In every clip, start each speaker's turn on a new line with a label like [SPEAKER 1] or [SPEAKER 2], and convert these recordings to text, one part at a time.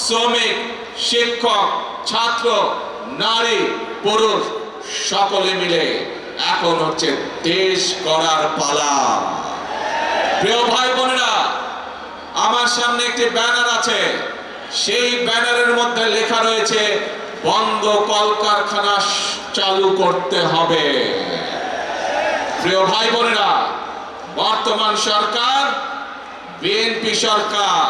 [SPEAKER 1] শ্রমিক, শিক্ষক, ছাত্র, নারী, পুরুষ সকলে মিলে এখন হচ্ছে দেশ গড়ার পালা। প্রিয় ভাই বোনেরা, আমার সামনে একটি ব্যানার আছে, সেই ব্যানারের মধ্যে লেখা রয়েছে বন্ধ কলকারখানা চালু করতে হবে। প্রিয় ভাই বোনেরা, বর্তমান সরকার বিএনপি সরকার,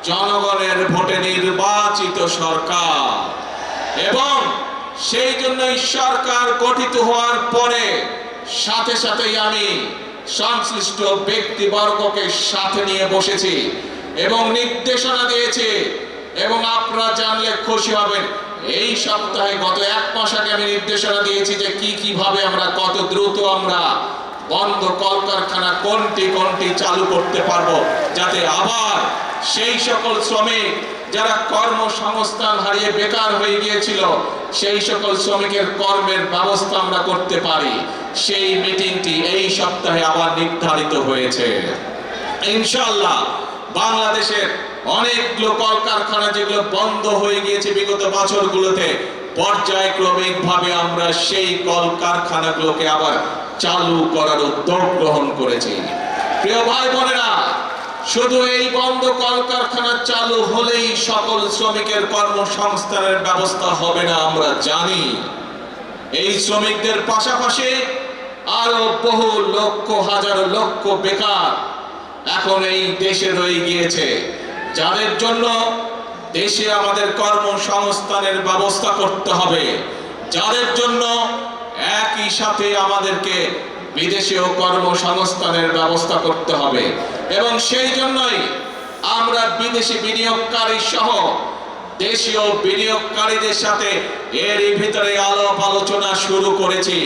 [SPEAKER 1] জনগণের ভোটে নির্বাচিত সরকার, এবং সেই জন্যই সরকার গঠিত হওয়ার পরে সাথে সাথেই আমি সংশ্লিষ্ট ব্যক্তিবর্গকে সাথে নিয়ে বসেছি এবং নির্দেশনা দিয়েছি। এবং আপনারা জানলে খুশি হবেন, এই সপ্তাহে গত 1 মাস আগে আমি নির্দেশনা দিয়েছি যে কিভাবে আমরা কত দ্রুত আমরা বন্ধ কলকারখানা কোনটি চালু করতে পারবো, যাতে আবার সেই সকল শ্রমিক যারা কর্মসংস্থান হারিয়ে বেকার হয়ে গিয়েছিল সেই সকল শ্রমিকের কর্মের ব্যবস্থা আমরা করতে পারি। সেই মিটিংটি এই সপ্তাহে আবার নির্ধারিত হয়েছে। ইনশাআল্লাহ বাংলাদেশের অনেকগুলো কলকারখানা যেগুলো বন্ধ হয়ে গিয়েছে বিগত বছরগুলোতে, পর্যায়ক্রমিক ভাবে আমরা সেই কলকারখানাগুলোকে আবার চালু করার উদ্যোগ গ্রহণ করেছি। প্রিয় ভাই বোনেরা, শুধু এই বন্ধ কলকারখানা চালু হলেই সকল শ্রমিকের কর্মসংস্থানের ব্যবস্থা হবে না, আমরা জানি। এই শ্রমিকদের পাশাপাশি আরো বহু লক্ষ হাজার লক্ষ বেকার এখন এই দেশে রয়ে গিয়েছে, যাদের জন্য দেশে আমাদের কর্মসংস্থানের ব্যবস্থা করতে হবে, যাদের জন্য একই সাথে আমাদেরকে বিদেশেও কর্মসংস্থানের ব্যবস্থা করতে হবে। এবং সেই জন্যই আমরা বিদেশি বিনিয়োগকারী সহ দেশীয় বিনিয়োগকারীদের সাথে এরই ভিতরে আলাপ আলোচনা শুরু করেছি।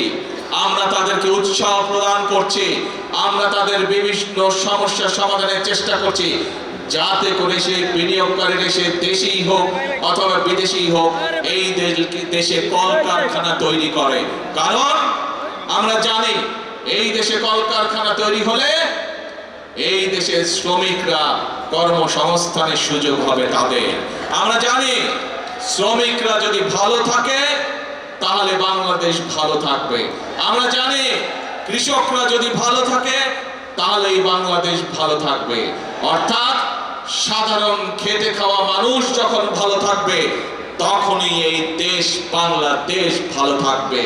[SPEAKER 1] আমরা তাদেরকে উৎসাহ প্রদান করছি, আমরা তাদের বিভিন্ন সমস্যা সমাধানের চেষ্টা করছি, যাতে করে সে বিনিয়োগকারীরা সে দেশেই হোক অথবা বিদেশি হোক এই দেশে কলকারখানা তৈরি করে। কারণ আমরা জানি এই দেশে কলকারখানা তৈরি হলে এই দেশের শ্রমিকরা কর্মসংস্থানের সুযোগ হবে তাদের। আমরা জানি শ্রমিকরা যদি ভালো থাকে তাহলে বাংলাদেশ ভালো থাকবে। আমরা জানি কৃষকরা যদি ভালো থাকে তাহলে এই বাংলাদেশ ভালো থাকবে। অর্থাৎ সাধারণ খেটে খাওয়া মানুষ যখন ভালো থাকবে তখনই এই দেশ বাংলাদেশ ভালো থাকবে।